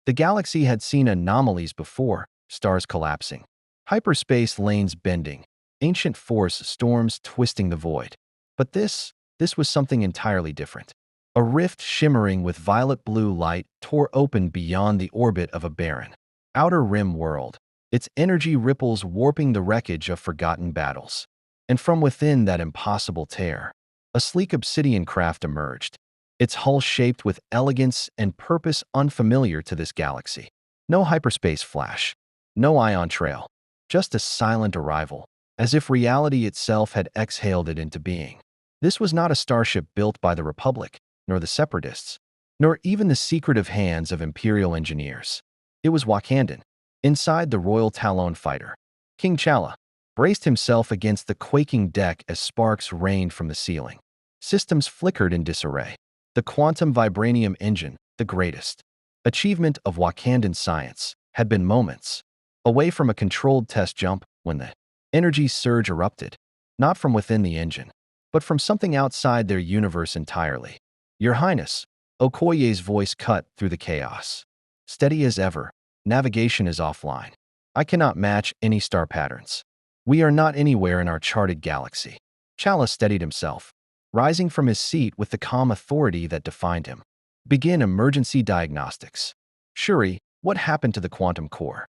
The galaxy had seen anomalies before, stars collapsing, hyperspace lanes bending, ancient force storms twisting the void. But this was something entirely different. A rift shimmering with violet-blue light tore open beyond the orbit of a barren, outer rim world, its energy ripples warping the wreckage of forgotten battles. And from within that impossible tear, a sleek obsidian craft emerged, its hull shaped with elegance and purpose unfamiliar to this galaxy. No hyperspace flash, no ion trail, just a silent arrival, as if reality itself had exhaled it into being. This was not a starship built by the Republic, nor the Separatists, nor even the secretive hands of Imperial engineers. It was Wakandan. Inside the Royal Talon fighter, King Chala braced himself against the quaking deck as sparks rained from the ceiling. Systems flickered in disarray. The quantum vibranium engine, the greatest achievement of Wakandan science, had been moments away from a controlled test jump when the energy surge erupted, not from within the engine, but from something outside their universe entirely. Your Highness, Okoye's voice cut through the chaos. Steady as ever, navigation is offline. I cannot match any star patterns. We are not anywhere in our charted galaxy. Chala steadied himself, rising from his seat with the calm authority that defined him. Begin emergency diagnostics. Shuri, what happened to the quantum core?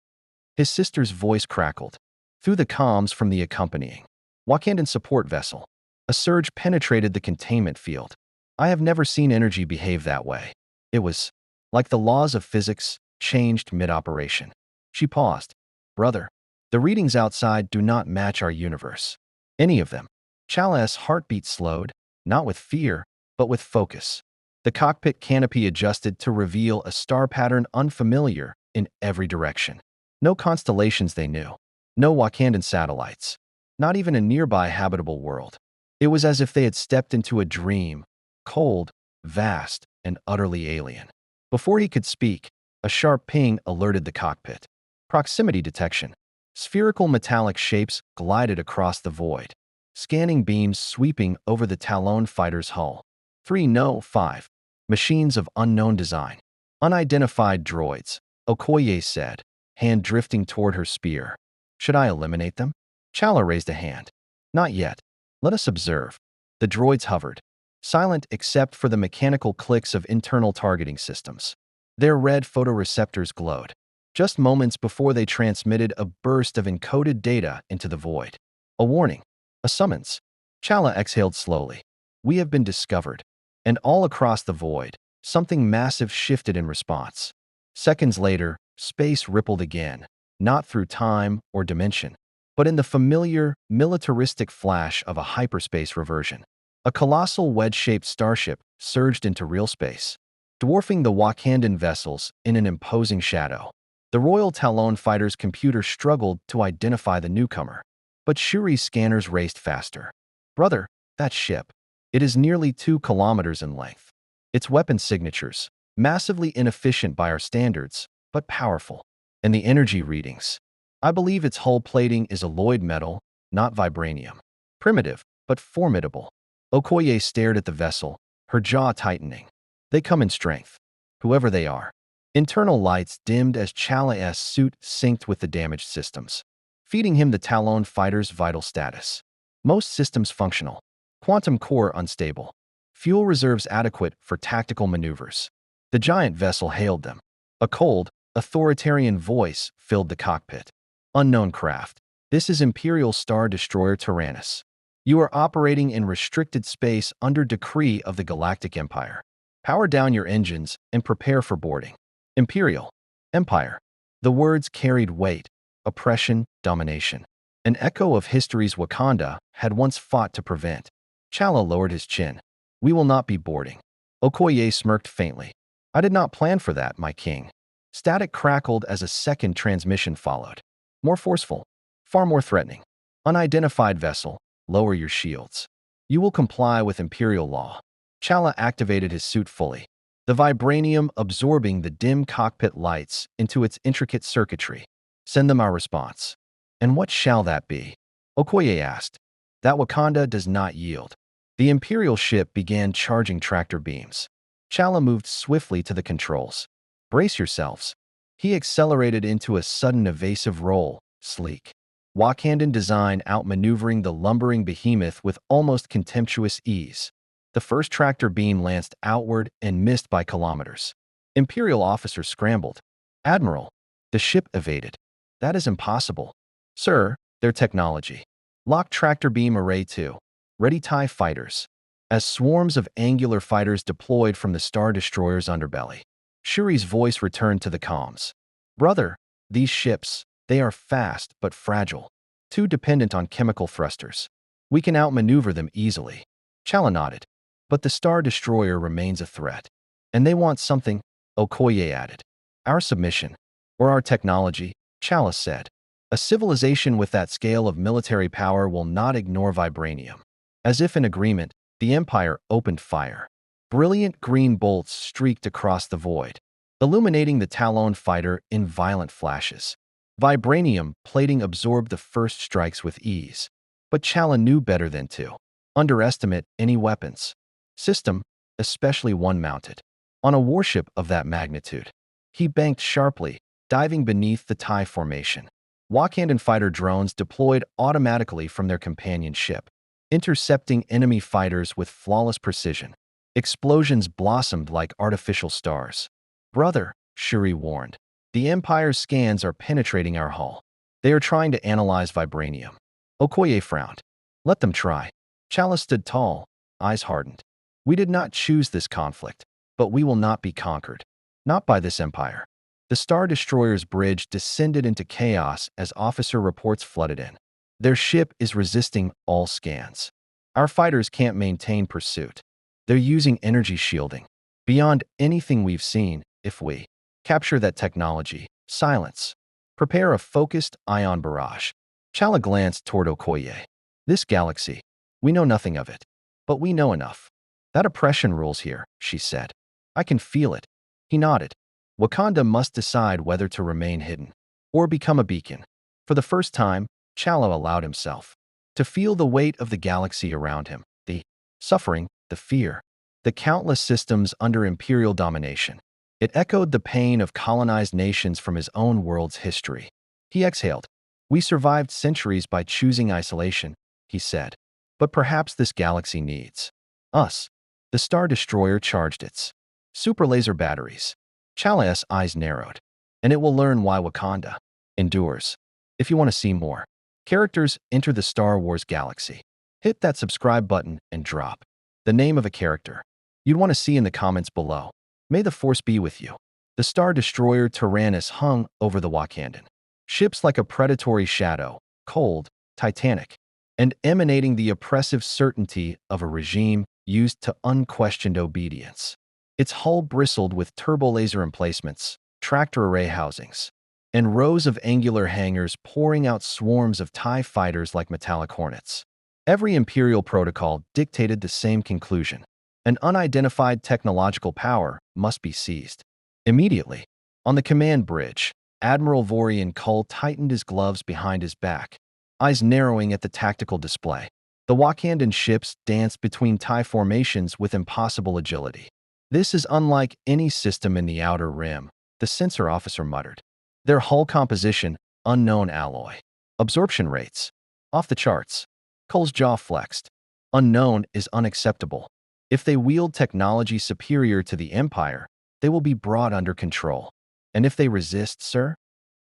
His sister's voice crackled through the comms from the accompanying Wakandan support vessel. A surge penetrated the containment field. I have never seen energy behave that way. It was like the laws of physics changed mid-operation. She paused. Brother, the readings outside do not match our universe. Any of them. Chala's heartbeat slowed, not with fear, but with focus. The cockpit canopy adjusted to reveal a star pattern unfamiliar in every direction. No constellations they knew. No Wakandan satellites. Not even a nearby habitable world. It was as if they had stepped into a dream, cold, vast, and utterly alien. Before he could speak, a sharp ping alerted the cockpit. Proximity detection. Spherical metallic shapes glided across the void, scanning beams sweeping over the Talon fighter's hull. 5. Machines of unknown design. Unidentified droids, Okoye said, hand drifting toward her spear. Should I eliminate them? Chala raised a hand. Not yet. Let us observe. The droids hovered, silent except for the mechanical clicks of internal targeting systems. Their red photoreceptors glowed, just moments before they transmitted a burst of encoded data into the void. A warning. A summons. Chala exhaled slowly. We have been discovered. And all across the void, something massive shifted in response. Seconds later, space rippled again, not through time or dimension, but in the familiar, militaristic flash of a hyperspace reversion. A colossal wedge-shaped starship surged into real space, dwarfing the Wakandan vessels in an imposing shadow. The Royal Talon fighter's computer struggled to identify the newcomer, but Shuri's scanners raced faster. Brother, that ship. It is nearly 2 kilometers in length. Its weapon signatures, massively inefficient by our standards, but powerful. And the energy readings. I believe its hull plating is alloyed metal, not vibranium. Primitive, but formidable. Okoye stared at the vessel, her jaw tightening. They come in strength, whoever they are. Internal lights dimmed as Chala's suit synced with the damaged systems, feeding him the Talon fighter's vital status. Most systems functional. Quantum core unstable. Fuel reserves adequate for tactical maneuvers. The giant vessel hailed them. A cold, authoritarian voice filled the cockpit. Unknown craft. This is Imperial Star Destroyer Tyrannus. You are operating in restricted space under decree of the Galactic Empire. Power down your engines and prepare for boarding. Imperial. Empire. The words carried weight, oppression, domination. An echo of history's Wakanda had once fought to prevent. Chala lowered his chin. We will not be boarding. Okoye smirked faintly. I did not plan for that, my king. Static crackled as a second transmission followed. More forceful, far more threatening. Unidentified vessel, lower your shields. You will comply with Imperial law. Chala activated his suit fully, the vibranium absorbing the dim cockpit lights into its intricate circuitry. Send them our response. And what shall that be? Okoye asked. That Wakanda does not yield. The Imperial ship began charging tractor beams. Chala moved swiftly to the controls. Brace yourselves. He accelerated into a sudden evasive roll, sleek. Wakandan design outmaneuvering the lumbering behemoth with almost contemptuous ease. The first tractor beam lanced outward and missed by kilometers. Imperial officers scrambled. "Admiral, the ship evaded." "That is impossible." "Sir, their technology." Lock tractor beam array 2. Ready TIE fighters. As swarms of angular fighters deployed from the Star Destroyer's underbelly, Shuri's voice returned to the comms. "Brother, these ships, they are fast but fragile, too dependent on chemical thrusters. We can outmaneuver them easily." Chala nodded. "But the Star Destroyer remains a threat. And they want something," Okoye added. "Our submission. Or our technology," Chala said. "A civilization with that scale of military power will not ignore vibranium." As if in agreement, the Empire opened fire. Brilliant green bolts streaked across the void, illuminating the Talon fighter in violent flashes. Vibranium plating absorbed the first strikes with ease. But Chala knew better than to underestimate any weapons system, especially one mounted on a warship of that magnitude. He banked sharply, diving beneath the TIE formation. Wakandan fighter drones deployed automatically from their companion ship, intercepting enemy fighters with flawless precision. Explosions blossomed like artificial stars. "Brother," Shuri warned, "the Empire's scans are penetrating our hull. They are trying to analyze vibranium." Okoye frowned. "Let them try." Chala stood tall, eyes hardened. "We did not choose this conflict, but we will not be conquered. Not by this Empire." The Star Destroyer's bridge descended into chaos as officer reports flooded in. "Their ship is resisting all scans. Our fighters can't maintain pursuit. They're using energy shielding. Beyond anything we've seen, if we capture that technology, silence. Prepare a focused ion barrage." Chala glanced toward Okoye. "This galaxy, we know nothing of it. But we know enough. That oppression rules here," she said. "I can feel it." He nodded. Wakanda must decide whether to remain hidden or become a beacon. For the first time, Chala allowed himself to feel the weight of the galaxy around him, the suffering, the fear, the countless systems under imperial domination. It echoed the pain of colonized nations from his own world's history. He exhaled. "We survived centuries by choosing isolation," he said. "But perhaps this galaxy needs us." The Star Destroyer charged its superlaser batteries. Chala's eyes narrowed. "And it will learn why Wakanda endures." If you want to see more characters enter the Star Wars galaxy, hit that subscribe button and drop the name of a character you'd want to see in the comments below. May the Force be with you. The Star Destroyer Tyrannus hung over the Wakandan ships like a predatory shadow, cold, titanic, and emanating the oppressive certainty of a regime used to unquestioned obedience. Its hull bristled with turbolaser emplacements, tractor array housings, and rows of angular hangars pouring out swarms of TIE fighters like metallic hornets. Every Imperial protocol dictated the same conclusion. An unidentified technological power must be seized. Immediately, on the command bridge, Admiral Vorian Kull tightened his gloves behind his back, eyes narrowing at the tactical display. The Wakandan ships danced between TIE formations with impossible agility. "This is unlike any system in the Outer Rim," the sensor officer muttered. "Their hull composition, unknown alloy. Absorption rates, off the charts." Kull's jaw flexed. "Unknown is unacceptable. If they wield technology superior to the Empire, they will be brought under control. And if they resist, sir?"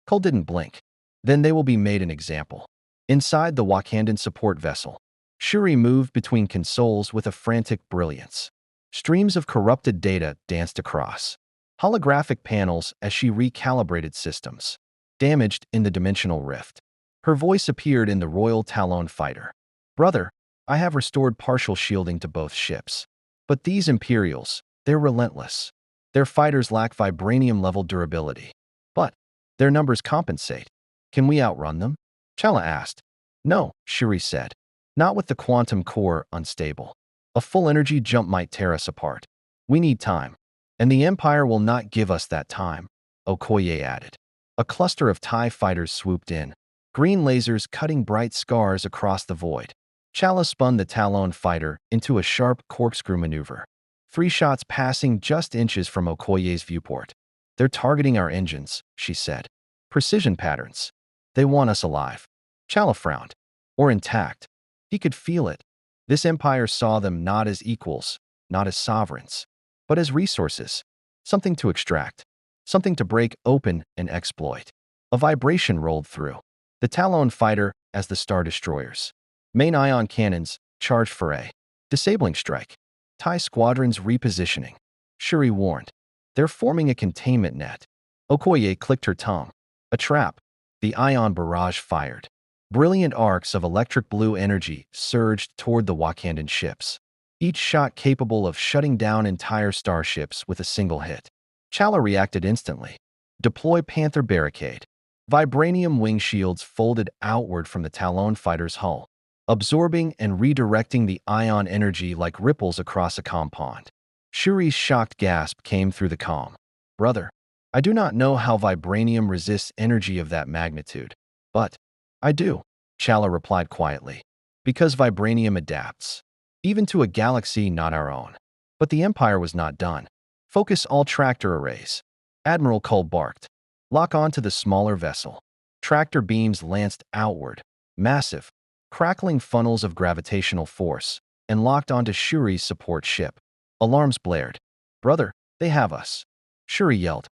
Kull didn't blink. "Then they will be made an example." Inside the Wakandan support vessel, Shuri moved between consoles with a frantic brilliance. Streams of corrupted data danced across holographic panels as she recalibrated systems damaged in the dimensional rift. Her voice appeared in the Royal Talon fighter. "Brother, I have restored partial shielding to both ships. But these Imperials, they're relentless. Their fighters lack vibranium-level durability. But their numbers compensate. Can we outrun them?" Chala asked. "No," Shuri said. "Not with the quantum core unstable. A full energy jump might tear us apart. We need time. And the Empire will not give us that time," Okoye added. A cluster of TIE fighters swooped in, green lasers cutting bright scars across the void. Chala spun the Talon fighter into a sharp corkscrew maneuver, 3 shots passing just inches from Okoye's viewport. They're targeting our engines, she said. Precision patterns. They want us alive. Chala frowned. Or intact. He could feel it. This empire saw them not as equals, not as sovereigns, but as resources. Something to extract. Something to break open and exploit. A vibration rolled through. The Talon fighter as the Star Destroyers. Main ion cannons charged for a disabling strike. TIE squadrons repositioning. Shuri warned. They're forming a containment net. Okoye clicked her tongue. A trap. The ion barrage fired. Brilliant arcs of electric blue energy surged toward the Wakandan ships, each shot capable of shutting down entire starships with a single hit. Chala reacted instantly. Deploy Panther barricade. Vibranium wing shields folded outward from the Talon fighter's hull, absorbing and redirecting the ion energy like ripples across a pond. Shuri's shocked gasp came through the calm. Brother, I do not know how vibranium resists energy of that magnitude, but I do, Chala replied quietly. Because vibranium adapts, even to a galaxy not our own. But the Empire was not done. Focus all tractor arrays. Admiral Cull barked. Lock on to the smaller vessel. Tractor beams lanced outward, massive, crackling funnels of gravitational force, and locked onto Shuri's support ship. Alarms blared. Brother, they have us. Shuri yelled.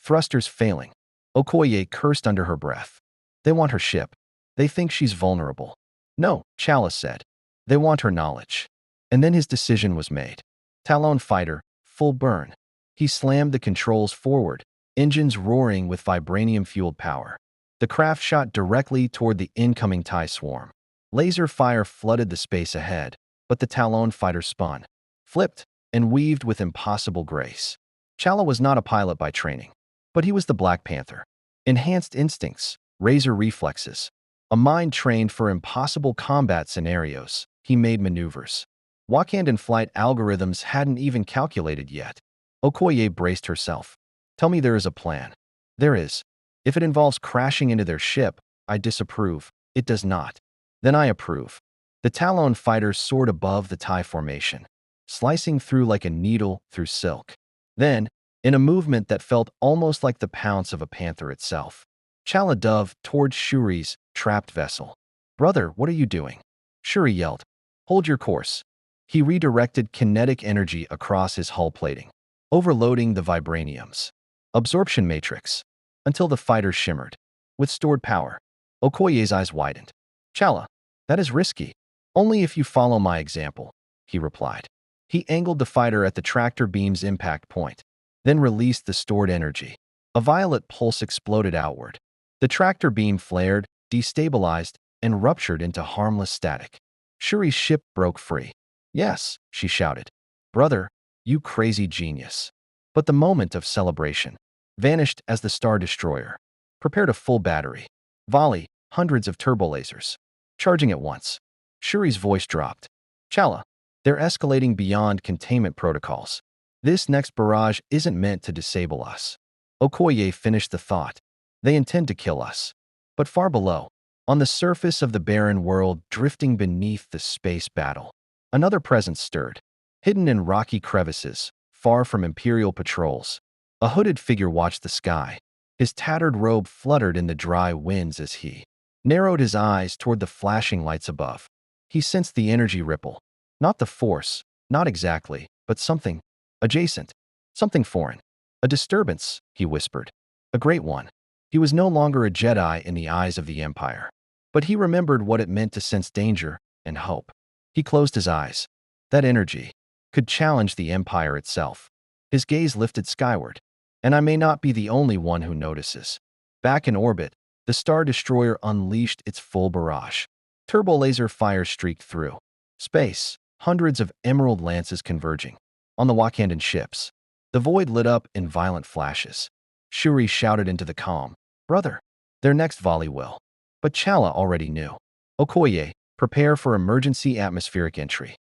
Thrusters failing. Okoye cursed under her breath. They want her ship. They think she's vulnerable. No, Chala said. They want her knowledge. And then his decision was made. Talon fighter, full burn. He slammed the controls forward, engines roaring with vibranium-fueled power. The craft shot directly toward the incoming TIE swarm. Laser fire flooded the space ahead, but the Talon fighter spun, flipped, and weaved with impossible grace. Chala was not a pilot by training, but he was the Black Panther. Enhanced instincts, razor reflexes, a mind trained for impossible combat scenarios, he made maneuvers. Wakandan flight algorithms hadn't even calculated yet. Okoye braced herself. Tell me there is a plan. There is. If it involves crashing into their ship, I disapprove. It does not. Then I approve. The Talon fighter soared above the TIE formation, slicing through like a needle through silk. Then, in a movement that felt almost like the pounce of a panther itself, Chala dove towards Shuri's trapped vessel. Brother, what are you doing? Shuri yelled. Hold your course. He redirected kinetic energy across his hull plating, overloading the vibraniums. Absorption matrix. Until the fighter shimmered. With stored power. Okoye's eyes widened. Chala, that is risky. Only if you follow my example, he replied. He angled the fighter at the tractor beam's impact point, then released the stored energy. A violet pulse exploded outward. The tractor beam flared, destabilized, and ruptured into harmless static. Shuri's ship broke free. Yes, she shouted. Brother, you crazy genius. But the moment of celebration vanished as the Star Destroyer prepared a full battery. Volley, hundreds of turbolasers. Charging at once. Shuri's voice dropped. Chala, they're escalating beyond containment protocols. This next barrage isn't meant to disable us. Okoye finished the thought. They intend to kill us. But far below, on the surface of the barren world drifting beneath the space battle, another presence stirred. Hidden in rocky crevices, far from Imperial patrols, a hooded figure watched the sky. His tattered robe fluttered in the dry winds as he narrowed his eyes toward the flashing lights above. He sensed the energy ripple. Not the force, not exactly, but something adjacent, something foreign. A disturbance, he whispered. A great one. He was no longer a Jedi in the eyes of the Empire, but he remembered what it meant to sense danger and hope. He closed his eyes. That energy could challenge the Empire itself. His gaze lifted skyward. And I may not be the only one who notices. Back in orbit, the Star Destroyer unleashed its full barrage. Turbolaser fire streaked through space, hundreds of emerald lances converging on the Wakandan ships. The void lit up in violent flashes. Shuri shouted into the calm, Brother, their next volley will. But Chala already knew. Okoye, prepare for emergency atmospheric entry.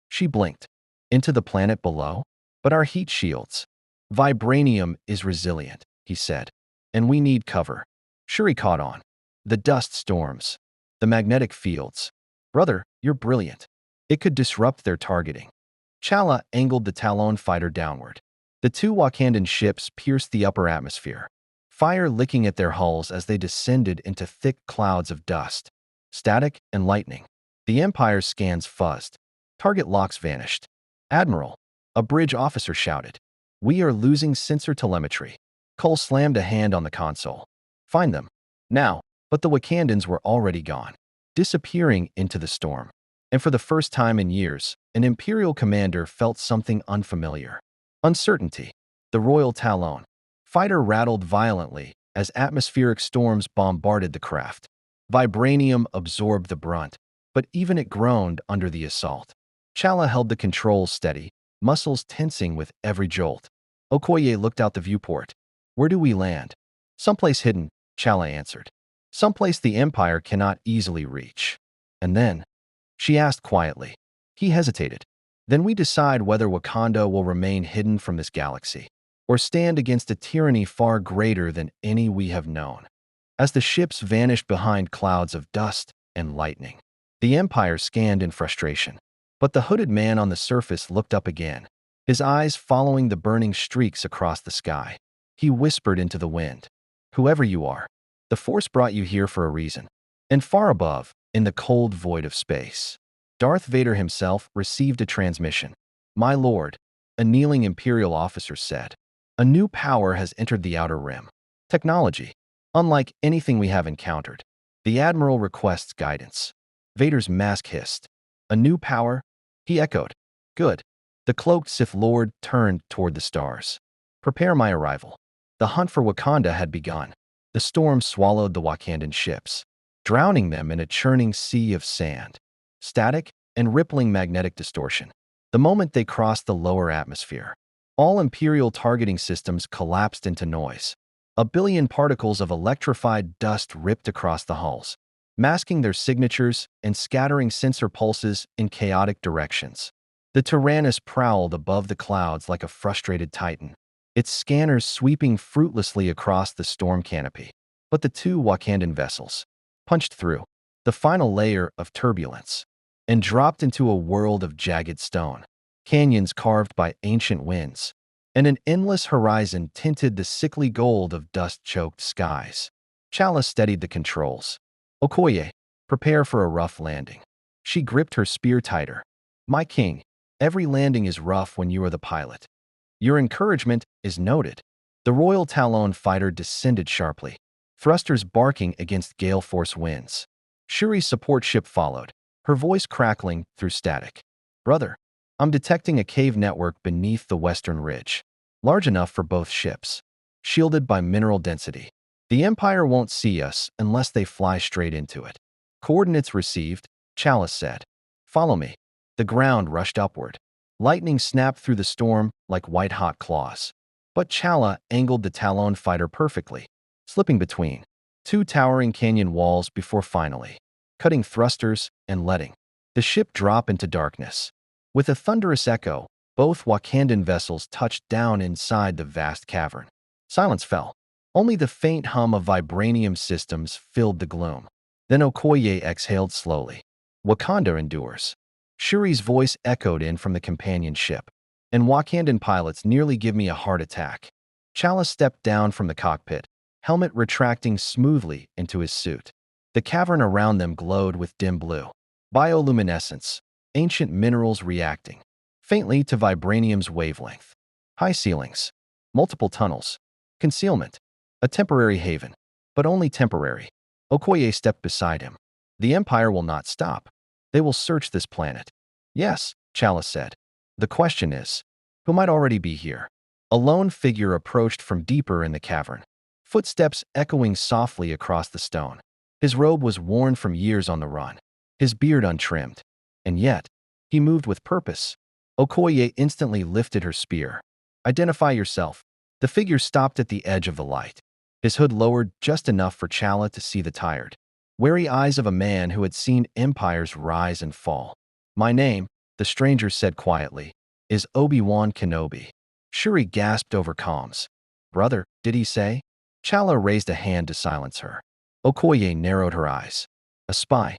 She blinked. Into the planet below? But our heat shields. Vibranium is resilient, he said. And we need cover. Shuri caught on. The dust storms. The magnetic fields. Brother, you're brilliant. It could disrupt their targeting. Chala angled the Talon fighter downward. The two Wakandan ships pierced the upper atmosphere, fire licking at their hulls as they descended into thick clouds of dust, static, and lightning. The Empire's scans fuzzed. Target locks vanished. "Admiral," a bridge officer shouted. "We are losing sensor telemetry." Cole slammed a hand on the console. "Find them. Now." But the Wakandans were already gone, disappearing into the storm. And for the first time in years, an Imperial commander felt something unfamiliar. Uncertainty. The Royal Talon. Fighter rattled violently as atmospheric storms bombarded the craft. Vibranium absorbed the brunt, but even it groaned under the assault. Chala held the controls steady, muscles tensing with every jolt. Okoye looked out the viewport. "Where do we land?" "Someplace hidden," Chala answered. "Someplace the Empire cannot easily reach." "And then?" she asked quietly. He hesitated. "Then we decide whether Wakanda will remain hidden from this galaxy, or stand against a tyranny far greater than any we have known." As the ships vanished behind clouds of dust and lightning, the Empire scanned in frustration. But the hooded man on the surface looked up again, his eyes following the burning streaks across the sky. He whispered into the wind, "Whoever you are, the Force brought you here for a reason." And far above, in the cold void of space, Darth Vader himself received a transmission. "My lord," a kneeling Imperial officer said, "a new power has entered the Outer Rim. Technology, unlike anything we have encountered. The Admiral requests guidance." Vader's mask hissed. "A new power?" He echoed. "Good." The cloaked Sith Lord turned toward the stars. "Prepare my arrival." The hunt for Wakanda had begun. The storm swallowed the Wakandan ships, drowning them in a churning sea of sand, static, and rippling magnetic distortion. The moment they crossed the lower atmosphere, all Imperial targeting systems collapsed into noise. A billion particles of electrified dust ripped across the hulls, masking their signatures and scattering sensor pulses in chaotic directions. The Tyrannus prowled above the clouds like a frustrated titan, its scanners sweeping fruitlessly across the storm canopy. But the two Wakandan vessels punched through the final layer of turbulence and dropped into a world of jagged stone, canyons carved by ancient winds, and an endless horizon tinted the sickly gold of dust-choked skies. Chala steadied the controls. "Okoye, prepare for a rough landing." She gripped her spear tighter. "My king, every landing is rough when you are the pilot." "Your encouragement is noted." The Royal Talon fighter descended sharply, thrusters barking against gale force winds. Shuri's support ship followed, her voice crackling through static. "Brother, I'm detecting a cave network beneath the western ridge, large enough for both ships, shielded by mineral density. The Empire won't see us unless they fly straight into it." "Coordinates received," Chalice said. "Follow me." The ground rushed upward. Lightning snapped through the storm like white-hot claws. But Chala angled the Talon fighter perfectly, slipping between two towering canyon walls before finally cutting thrusters and letting the ship drop into darkness. With a thunderous echo, both Wakandan vessels touched down inside the vast cavern. Silence fell. Only the faint hum of vibranium systems filled the gloom. Then Okoye exhaled slowly. "Wakanda endures." Shuri's voice echoed in from the companion ship. "And Wakandan pilots nearly give me a heart attack." Chala stepped down from the cockpit, helmet retracting smoothly into his suit. The cavern around them glowed with dim blue. Bioluminescence, ancient minerals reacting faintly to vibranium's wavelength. High ceilings, multiple tunnels, concealment, a temporary haven, but only temporary. Okoye stepped beside him. "The Empire will not stop. They will search this planet." "Yes," Chala said. "The question is, who might already be here?" A lone figure approached from deeper in the cavern, footsteps echoing softly across the stone. His robe was worn from years on the run, his beard untrimmed, and yet he moved with purpose. Okoye instantly lifted her spear. "Identify yourself." The figure stopped at the edge of the light, his hood lowered just enough for Chala to see the tired, wary eyes of a man who had seen empires rise and fall. "My name," the stranger said quietly, "is Obi-Wan Kenobi." Shuri gasped over comms. "Brother, did he say?" Chala raised a hand to silence her. Okoye narrowed her eyes. "A spy."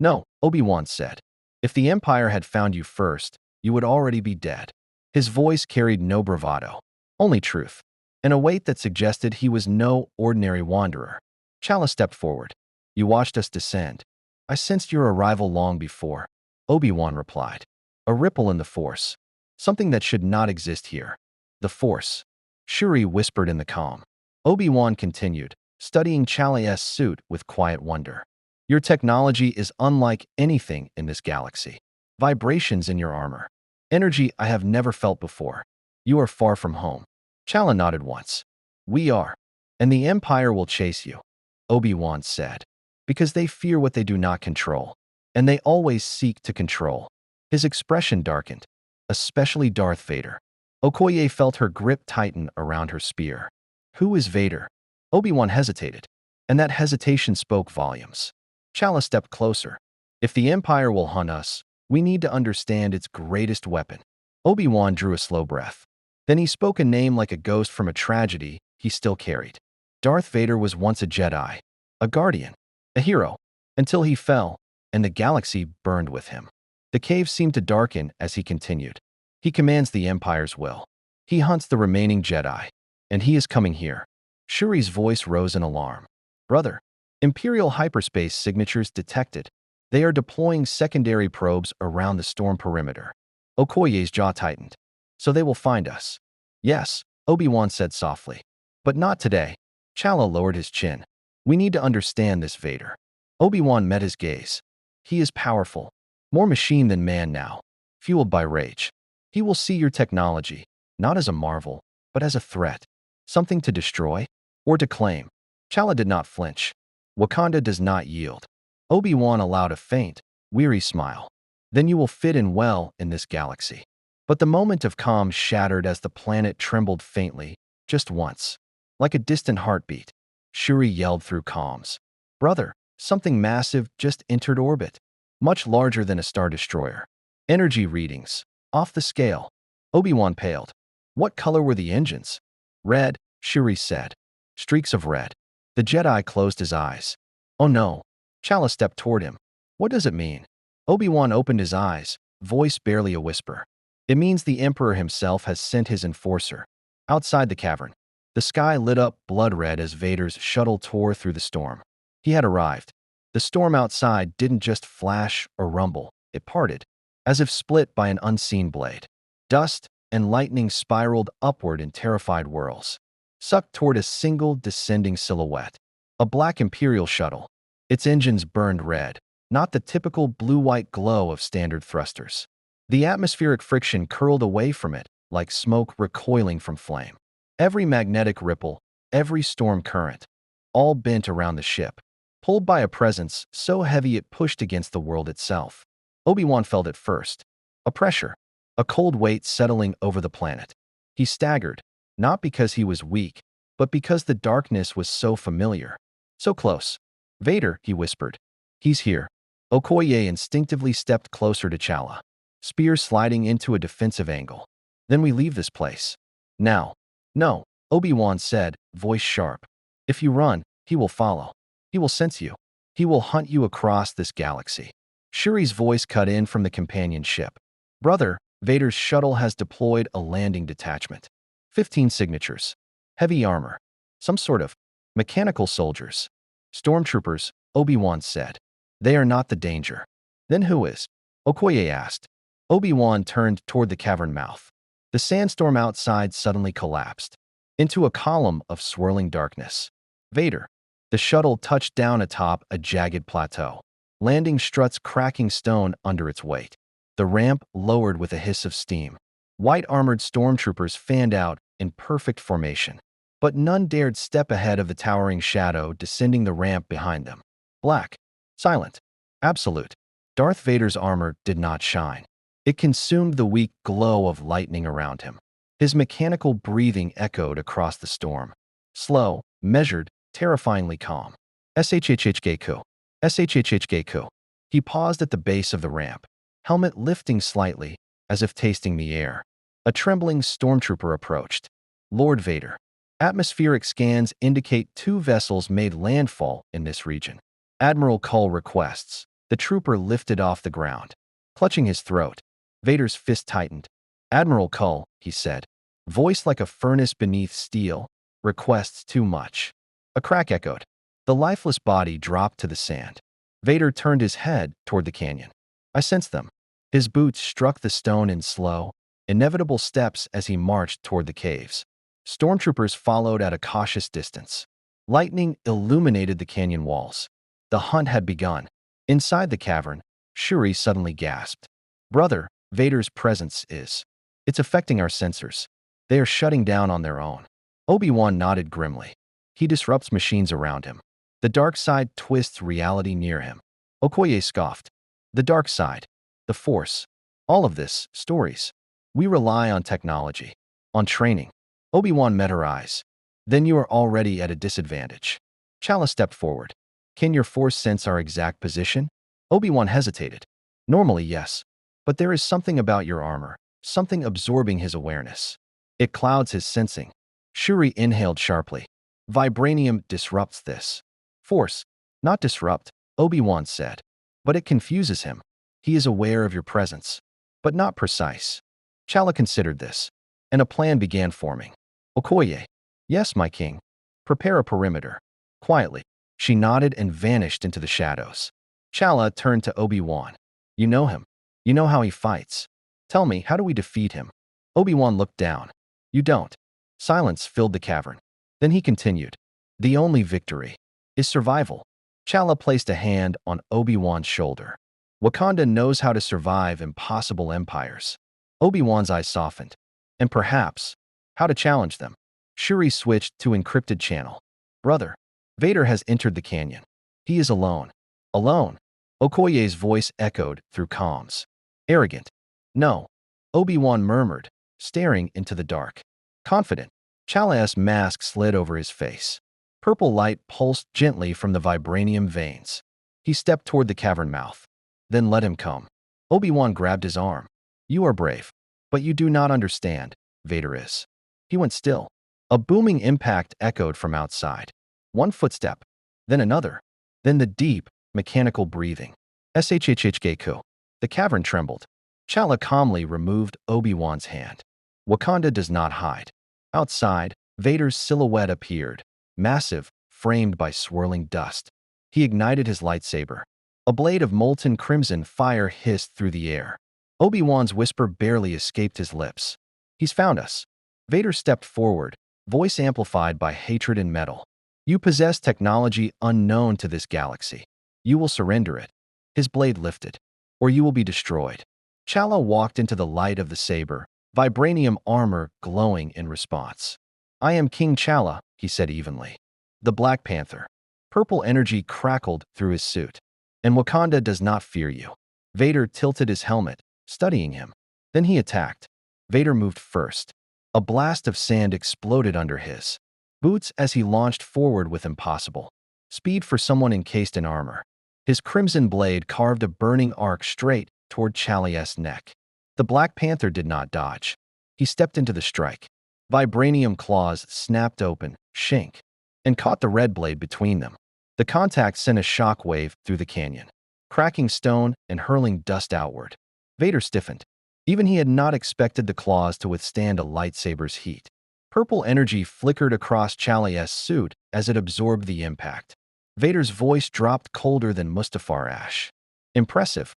"No," Obi-Wan said. "If the Empire had found you first, you would already be dead." His voice carried no bravado, Only truth, and a weight that suggested he was no ordinary wanderer. Chala stepped forward. You watched us descend. I sensed your arrival long before, Obi-Wan replied. A ripple in the Force. Something that should not exist here. The Force. Shuri whispered in the calm. Obi-Wan continued, studying Chala's suit with quiet wonder. Your technology is unlike anything in this galaxy. Vibrations in your armor. Energy I have never felt before. You are far from home. Chala nodded once. We are. And the Empire will chase you, Obi-Wan said. Because they fear what they do not control. And they always seek to control. His expression darkened. Especially Darth Vader. Okoye felt her grip tighten around her spear. Who is Vader? Obi-Wan hesitated. And that hesitation spoke volumes. Chala stepped closer. If the Empire will hunt us, we need to understand its greatest weapon. Obi-Wan drew a slow breath. Then he spoke a name like a ghost from a tragedy he still carried. Darth Vader was once a Jedi, a guardian, a hero, until he fell, and the galaxy burned with him. The cave seemed to darken as he continued. He commands the Empire's will. He hunts the remaining Jedi, and he is coming here. Shuri's voice rose in alarm. Brother, Imperial hyperspace signatures detected. They are deploying secondary probes around the storm perimeter. Okoye's jaw tightened. So they will find us. Yes, Obi-Wan said softly. But not today. Chala lowered his chin. We need to understand this Vader. Obi-Wan met his gaze. He is powerful. More machine than man now. Fueled by rage. He will see your technology, not as a marvel, but as a threat. Something to destroy or to claim. Chala did not flinch. Wakanda does not yield. Obi-Wan allowed a faint, weary smile. Then you will fit in well in this galaxy. But the moment of calm shattered as the planet trembled faintly, just once. Like a distant heartbeat, Shuri yelled through calms. Brother, something massive just entered orbit. Much larger than a star destroyer. Energy readings. Off the scale. Obi-Wan paled. What color were the engines? Red, Shuri said. Streaks of red. The Jedi closed his eyes. Oh no. Chala stepped toward him. What does it mean? Obi-Wan opened his eyes, voice barely a whisper. It means the Emperor himself has sent his enforcer. Outside the cavern, the sky lit up blood red as Vader's shuttle tore through the storm. He had arrived. The storm outside didn't just flash or rumble, it parted, as if split by an unseen blade. Dust and lightning spiraled upward in terrified whirls, sucked toward a single descending silhouette. A black Imperial shuttle. Its engines burned red, not the typical blue-white glow of standard thrusters. The atmospheric friction curled away from it, like smoke recoiling from flame. Every magnetic ripple, every storm current, all bent around the ship, pulled by a presence so heavy it pushed against the world itself. Obi-Wan felt it first. A pressure, a cold weight settling over the planet. He staggered, not because he was weak, but because the darkness was so familiar. So close. Vader, he whispered. He's here. Okoye instinctively stepped closer to Chala, spear sliding into a defensive angle. Then we leave this place. Now. No, Obi-Wan said, voice sharp. If you run, he will follow. He will sense you. He will hunt you across this galaxy. Shuri's voice cut in from the companion ship. Brother, Vader's shuttle has deployed a landing detachment. 15 signatures. Heavy armor. Some sort of mechanical soldiers. Stormtroopers, Obi-Wan said. They are not the danger. Then who is? Okoye asked. Obi-Wan turned toward the cavern mouth. The sandstorm outside suddenly collapsed into a column of swirling darkness. Vader. The shuttle touched down atop a jagged plateau, landing struts cracking stone under its weight. The ramp lowered with a hiss of steam. White-armored stormtroopers fanned out in perfect formation, but none dared step ahead of the towering shadow descending the ramp behind them. Black. Silent. Absolute. Darth Vader's armor did not shine. It consumed the weak glow of lightning around him. His mechanical breathing echoed across the storm. Slow, measured, terrifyingly calm. SHHHGeku. SHHHGeku. He paused at the base of the ramp, helmet lifting slightly, as if tasting the air. A trembling stormtrooper approached. Lord Vader. Atmospheric scans indicate 2 vessels made landfall in this region. Admiral Kull requests. The trooper lifted off the ground. Clutching his throat, Vader's fist tightened. Admiral Kull, he said. Voice like a furnace beneath steel, requests too much. A crack echoed. The lifeless body dropped to the sand. Vader turned his head toward the canyon. I sensed them. His boots struck the stone in slow, inevitable steps as he marched toward the caves. Stormtroopers followed at a cautious distance. Lightning illuminated the canyon walls. The hunt had begun. Inside the cavern, Shuri suddenly gasped. Brother, Vader's presence is. It's affecting our sensors. They are shutting down on their own. Obi-Wan nodded grimly. He disrupts machines around him. The dark side twists reality near him. Okoye scoffed. The dark side. The Force. All of this, stories. We rely on technology. On training. Obi-Wan met her eyes. Then you are already at a disadvantage. Chala stepped forward. Can your Force sense our exact position? Obi-Wan hesitated. Normally, yes. But there is something about your armor. Something absorbing his awareness. It clouds his sensing. Shuri inhaled sharply. Vibranium disrupts this. Force, not disrupt, Obi-Wan said. But it confuses him. He is aware of your presence, but not precise. Chala considered this, and a plan began forming. Okoye. Yes, my king. Prepare a perimeter. Quietly, she nodded and vanished into the shadows. Chala turned to Obi-Wan. You know him. You know how he fights. Tell me, how do we defeat him? Obi-Wan looked down. You don't. Silence filled the cavern. Then he continued. The only victory is survival. Chala placed a hand on Obi-Wan's shoulder. Wakanda knows how to survive impossible empires. Obi-Wan's eyes softened. And perhaps, how to challenge them. Shuri switched to encrypted channel. Brother, Vader has entered the canyon. He is alone. Alone. Okoye's voice echoed through comms. Arrogant. No. Obi-Wan murmured, staring into the dark. Confident. Chala's mask slid over his face. Purple light pulsed gently from the vibranium veins. He stepped toward the cavern mouth. Then let him come. Obi-Wan grabbed his arm. You are brave. But you do not understand. Vader is. He went still. A booming impact echoed from outside. One footstep. Then another. Then the deep, mechanical breathing. Shhhgeku. The cavern trembled. Chala calmly removed Obi-Wan's hand. Wakanda does not hide. Outside, Vader's silhouette appeared, massive, framed by swirling dust. He ignited his lightsaber. A blade of molten crimson fire hissed through the air. Obi-Wan's whisper barely escaped his lips. He's found us. Vader stepped forward, voice amplified by hatred and metal. You possess technology unknown to this galaxy. You will surrender it. His blade lifted. Or you will be destroyed. Chala walked into the light of the saber, vibranium armor glowing in response. I am King Chala, he said evenly. The Black Panther. Purple energy crackled through his suit. And Wakanda does not fear you. Vader tilted his helmet, studying him. Then he attacked. Vader moved first. A blast of sand exploded under his boots as he launched forward with impossible speed for someone encased in armor. His crimson blade carved a burning arc straight toward Chala's neck. The Black Panther did not dodge. He stepped into the strike. Vibranium claws snapped open, shink, and caught the red blade between them. The contact sent a shockwave through the canyon, cracking stone and hurling dust outward. Vader stiffened. Even he had not expected the claws to withstand a lightsaber's heat. Purple energy flickered across Chala's suit as it absorbed the impact. Vader's voice dropped colder than Mustafar ash. Impressive.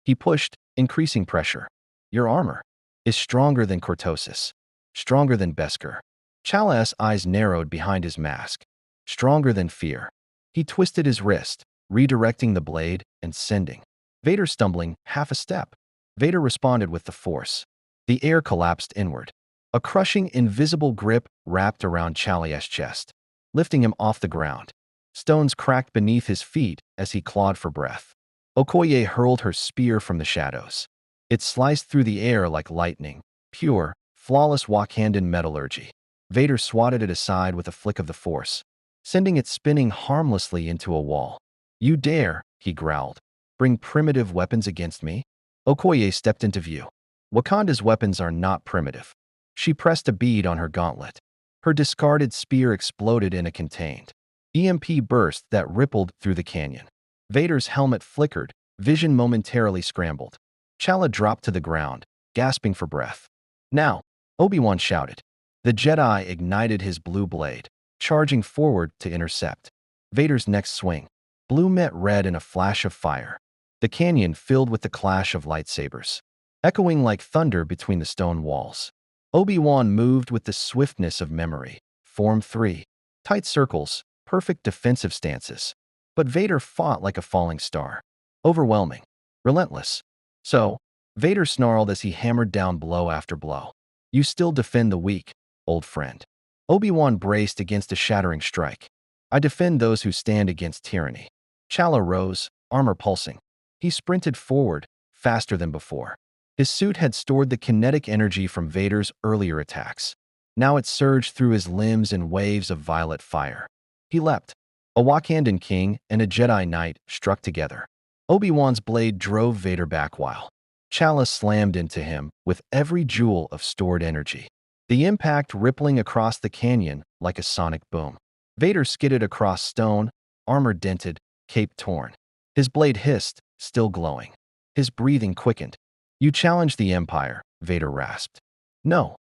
He pushed, increasing pressure. Your armor is stronger than Cortosis. Stronger than Beskar. Chala's eyes narrowed behind his mask. Stronger than fear. He twisted his wrist, redirecting the blade and sending. Vader stumbling half a step. Vader responded with the force. The air collapsed inward. A crushing, invisible grip wrapped around Chala's chest, lifting him off the ground. Stones cracked beneath his feet as he clawed for breath. Okoye hurled her spear from the shadows. It sliced through the air like lightning, pure, flawless Wakandan metallurgy. Vader swatted it aside with a flick of the force, sending it spinning harmlessly into a wall. You dare, he growled, bring primitive weapons against me? Okoye stepped into view. Wakanda's weapons are not primitive. She pressed a bead on her gauntlet. Her discarded spear exploded in a contained EMP burst that rippled through the canyon. Vader's helmet flickered, vision momentarily scrambled. Chala dropped to the ground, gasping for breath. Now, Obi-Wan shouted. The Jedi ignited his blue blade, charging forward to intercept. Vader's next swing. Blue met red in a flash of fire. The canyon filled with the clash of lightsabers, echoing like thunder between the stone walls. Obi-Wan moved with the swiftness of memory. Form 3. Tight circles, perfect defensive stances. But Vader fought like a falling star. Overwhelming. Relentless. So, Vader snarled as he hammered down blow after blow. You still defend the weak, old friend. Obi-Wan braced against a shattering strike. I defend those who stand against tyranny. Chala rose, armor pulsing. He sprinted forward, faster than before. His suit had stored the kinetic energy from Vader's earlier attacks. Now it surged through his limbs in waves of violet fire. He leapt. A Wakandan king and a Jedi knight struck together. Obi-Wan's blade drove Vader back while Chala slammed into him with every joule of stored energy. The impact rippling across the canyon like a sonic boom. Vader skidded across stone, armor dented, cape torn. His blade hissed, still glowing. His breathing quickened. You challenge the Empire, Vader rasped. No,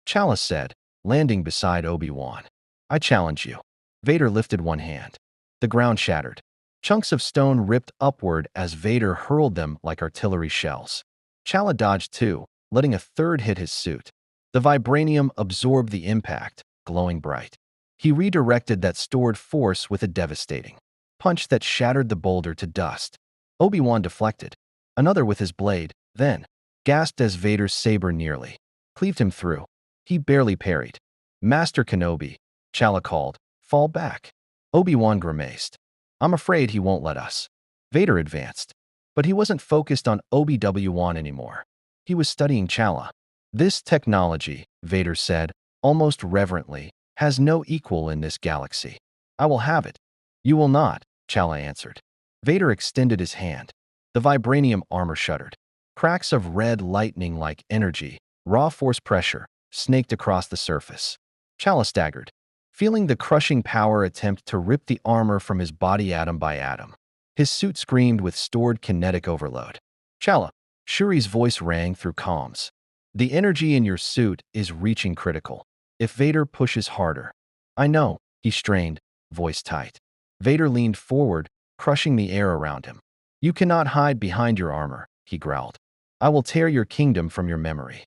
Chala said, landing beside Obi-Wan. I challenge you. Vader lifted one hand. The ground shattered. Chunks of stone ripped upward as Vader hurled them like artillery shells. Chala dodged too, letting a third hit his suit. The vibranium absorbed the impact, glowing bright. He redirected that stored force with a devastating punch that shattered the boulder to dust. Obi-Wan deflected. Another with his blade, then gasped as Vader's saber nearly cleaved him through. He barely parried. Master Kenobi, Chala called, fall back. Obi-Wan grimaced. I'm afraid he won't let us. Vader advanced. But he wasn't focused on Obi-Wan anymore. He was studying Chala. This technology, Vader said, almost reverently, has no equal in this galaxy. I will have it. You will not, Chala answered. Vader extended his hand. The vibranium armor shuddered. Cracks of red lightning-like energy, raw force pressure, snaked across the surface. Chala staggered, feeling the crushing power attempt to rip the armor from his body atom by atom. His suit screamed with stored kinetic overload. Chala, Shuri's voice rang through comms. The energy in your suit is reaching critical. If Vader pushes harder. I know, he strained, voice tight. Vader leaned forward, crushing the air around him. You cannot hide behind your armor, he growled. I will tear your kingdom from your memory.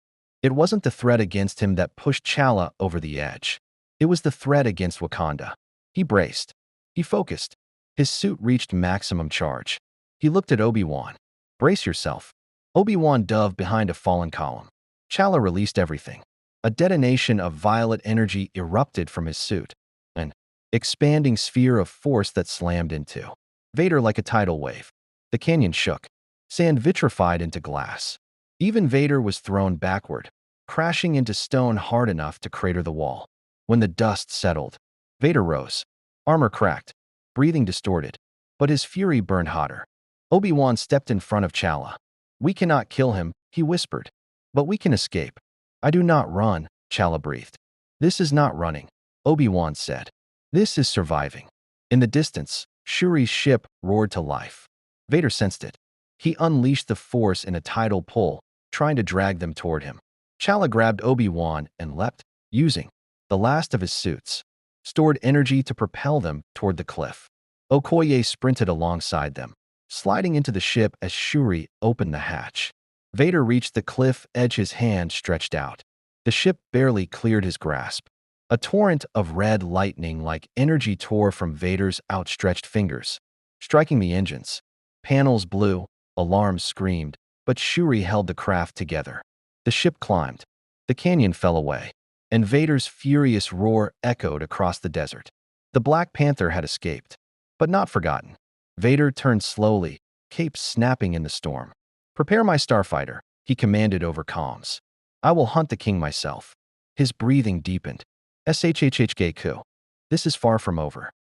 It wasn't the threat against him that pushed Chala over the edge. It was the threat against Wakanda. He braced. He focused. His suit reached maximum charge. He looked at Obi-Wan. Brace yourself. Obi-Wan dove behind a fallen column. Chala released everything. A detonation of violet energy erupted from his suit. An expanding sphere of force that slammed into Vader like a tidal wave. The canyon shook. Sand vitrified into glass. Even Vader was thrown backward, crashing into stone hard enough to crater the wall. When the dust settled, Vader rose. Armor cracked, breathing distorted, but his fury burned hotter. Obi-Wan stepped in front of Chala. We cannot kill him, he whispered. But we can escape. I do not run, Chala breathed. This is not running, Obi-Wan said. This is surviving. In the distance, Shuri's ship roared to life. Vader sensed it. He unleashed the force in a tidal pull, trying to drag them toward him. Chala grabbed Obi-Wan and leapt, using the last of his suits, stored energy to propel them toward the cliff. Okoye sprinted alongside them, sliding into the ship as Shuri opened the hatch. Vader reached the cliff edge, his hand stretched out. The ship barely cleared his grasp. A torrent of red lightning-like energy tore from Vader's outstretched fingers, striking the engines. Panels blew, alarms screamed, but Shuri held the craft together. The ship climbed. The canyon fell away, and Vader's furious roar echoed across the desert. The Black Panther had escaped, but not forgotten. Vader turned slowly, cape snapping in the storm. Prepare my starfighter, he commanded over comms. I will hunt the king myself. His breathing deepened. SHHHKQ. This is far from over.